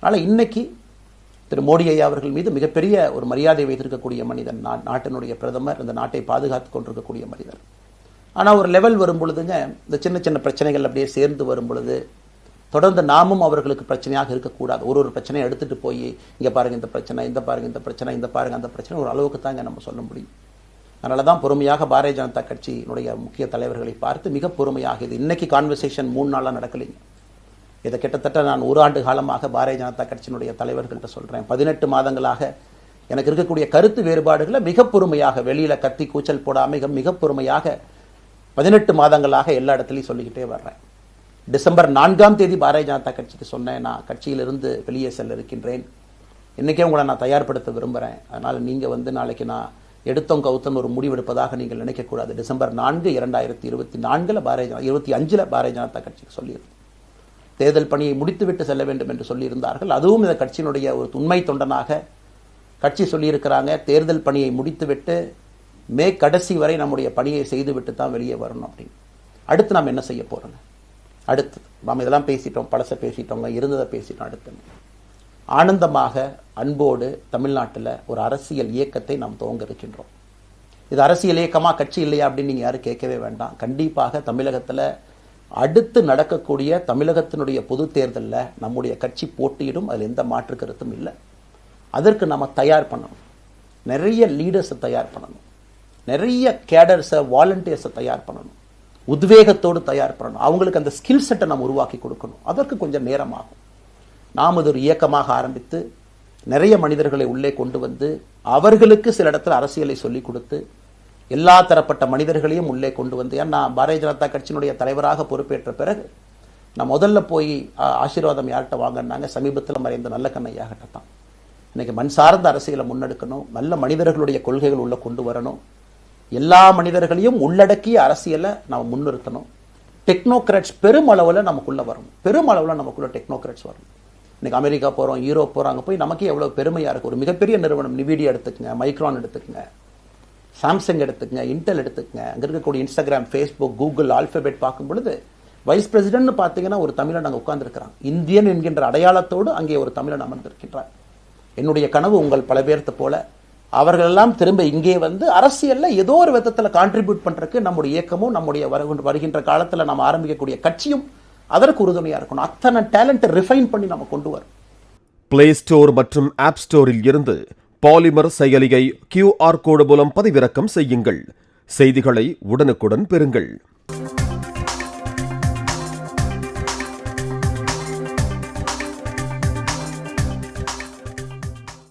அதனால் இன்னைக்கு திரு மோடி ஐயா அவர்கள் மீது மிகப்பெரிய ஒரு மரியாதை வைத்திருக்கக்கூடிய மனிதன், நாட்டினுடைய பிரதமர், இந்த நாட்டை பாதுகாத்து கொண்டிருக்கக்கூடிய மனிதர். ஆனால் ஒரு லெவல் வரும் பொழுதுங்க, இந்த சின்ன சின்ன பிரச்சனைகள் அப்படியே சேர்ந்து வரும் பொழுது தொடர்ந்து நாமும் அவர்களுக்கு பிரச்சனையாக இருக்கக்கூடாது. ஒரு பிரச்சனையை எடுத்துட்டு போய் இங்கே பாருங்க இந்த பிரச்சனை, இந்த பாருங்க இந்த பிரச்சனை, இந்த பாருங்க அந்த பிரச்சனை, ஒரு அளவுக்கு தாங்க நம்ம சொல்ல முடியும். அதனால தான் பொறுமையாக பாரதிய ஜனதா கட்சியினுடைய முக்கிய தலைவர்களை பார்த்து மிக பொறுமையாக, இது இன்னைக்கு கான்வர்சேஷன் 3 நாளாக நடக்கலைங்க. இதை கிட்டத்தட்ட நான் 1 ஆண்டு காலமாக பாரதிய ஜனதா கட்சியினுடைய தலைவர்கள்ட்ட சொல்கிறேன். 18 மாதங்களாக எனக்கு இருக்கக்கூடிய கருத்து வேறுபாடுகளை மிக பொறுமையாக, வெளியில் கத்தி கூச்சல் போடாமல் மிக பொறுமையாக 18 மாதங்களாக எல்லா இடத்துலையும் சொல்லிக்கிட்டே வர்றேன். டிசம்பர் 4ஆம் தேதி பாரதிய ஜனதா கட்சிக்கு சொன்னேன், நான் கட்சியிலிருந்து வெளியே செல்ல இருக்கின்றேன், இன்றைக்கே உங்களை நான் தயார்படுத்த விரும்புகிறேன், அதனால் நீங்கள் நாளைக்கு நான் எடுத்தோம் கவுத்தன் ஒரு முடிவெடுப்பதாக நீங்கள் நினைக்கக்கூடாது. டிசம்பர் 4, 2024 25 பாரதிய ஜனதா கட்சிக்கு சொல்லியிருந்தேன். தேர்தல் பணியை முடித்துவிட்டு செல்ல வேண்டும் என்று சொல்லியிருந்தார்கள். அதுவும் இந்த கட்சியினுடைய ஒரு உண்மை தொண்டனாக கட்சி சொல்லியிருக்கிறாங்க, தேர்தல் பணியை முடித்துவிட்டு மே கடைசி வரை நம்முடைய பணியை செய்துவிட்டு தான் வெளியே வரணும் அப்படின்னு. அடுத்து நாம் என்ன செய்ய போகிறோங்க? அடுத்து நாம் இதெல்லாம் பேசிட்டோம், பழசை பேசிட்டோங்க, இருந்ததை பேசிட்டோம். அடுத்து ஆனந்தமாக அன்போடு தமிழ்நாட்டில் ஒரு அரசியல் இயக்கத்தை நாம் துவங்க இருக்கின்றோம். இது அரசியல் இயக்கமாக கட்சி இல்லையா அப்படின்னு நீங்கள் யாரும் கேட்கவே வேண்டாம். கண்டிப்பாக தமிழகத்தில் அடுத்து நடக்கக்கூடிய தமிழகத்தினுடைய பொது தேர்தலில் நம்முடைய கட்சி போட்டியிடும், அதில் எந்த மாற்று கருத்தும் இல்லை. அதற்கு நம்ம தயார் பண்ணணும், நிறைய லீடர்ஸை தயார் பண்ணணும், நிறைய கேடர்ஸை, வாலண்டியர்ஸை தயார் பண்ணணும், உத்வேகத்தோடு தயார் பண்ணணும், அவங்களுக்கு அந்த ஸ்கில் செட்டை நம்ம உருவாக்கி கொடுக்கணும். அதற்கு கொஞ்சம் நேரம் ஆகும். நாம் இது ஒரு இயக்கமாக ஆரம்பித்து நிறைய மனிதர்களை உள்ளே கொண்டு வந்து அவர்களுக்கு சில இடத்துல அரசியலை சொல்லிக் கொடுத்து எல்லா தரப்பட்ட மனிதர்களையும் உள்ளே கொண்டு வந்து, ஏன்னா பாரதிய ஜனதா கட்சியினுடைய தலைவராக பொறுப்பேற்ற பிறகு நான் முதல்ல போய் ஆசீர்வாதம் யார்கிட்ட வாங்கினாங்க, சமீபத்தில் மறைந்த நல்ல கண்ணையாகிட்ட தான். இன்னைக்கு மண் சார்ந்த அரசியலை முன்னெடுக்கணும், நல்ல மனிதர்களுடைய கொள்கைகள் உள்ள கொண்டு வரணும், எல்லா மனிதர்களையும் உள்ளடக்கிய அரசியலை நாம் முன்னிறுத்தணும். டெக்னோக்ராட்ஸ் பெருமளவில் நமக்குள்ள வரணும், பெருமளவில் நமக்குள்ள டெக்னோக்ராட்ஸ் வரணும். இன்னைக்கு அமெரிக்கா போகிறோம், யூரோப் போகிறாங்க, போய் நமக்கே எவ்வளோ பெருமையாக இருக்குது. ஒரு மிகப்பெரிய நிறுவனம் நிவிடியா எடுத்துக்கங்க, மைக்ரான் எடுத்துக்கங்க, சாம்சங் எடுத்துக்கங்க, இன்டெல் எடுத்துக்கங்க, அங்கே இருக்கக்கூடிய இன்ஸ்டாகிராம், ஃபேஸ்புக், கூகுள், ஆல்பபெட் பார்க்கும் பொழுது வைஸ் பிரசிடென்ட்னு பார்த்தீங்கன்னா ஒரு தமிழன் அங்கே உட்கார்ந்துருக்கிறான். இந்தியன் என்கின்ற அடையாளத்தோடு அங்கே ஒரு தமிழன் அமர்ந்திருக்கின்றார். என்னுடைய கனவு உங்கள் பல பேர்த்த போல அவர்களெல்லாம் திரும்ப இங்கே வந்து அரசியலில் ஏதோ ஒரு விதத்தில் கான்ட்ரிபியூட் பண்ணுறதுக்கு நம்முடைய இயக்கமும் நம்முடைய வருகின்ற காலத்தில் நம்ம ஆரம்பிக்கக்கூடிய கட்சியும் அதற்கு உறுதுணையாக இருக்கணும். அத்தனை டேலண்ட்டை ரிஃபைன் பண்ணி நம்ம கொண்டு வரோம். பிளே ஸ்டோர் மற்றும் ஆப் ஸ்டோரில் இருந்து பாலிமர் செயலியை QR கோடு மூலம் பதிவிறக்கம் செய்யுங்கள். செய்திகளை உடனுக்குடன் பெறுங்கள்.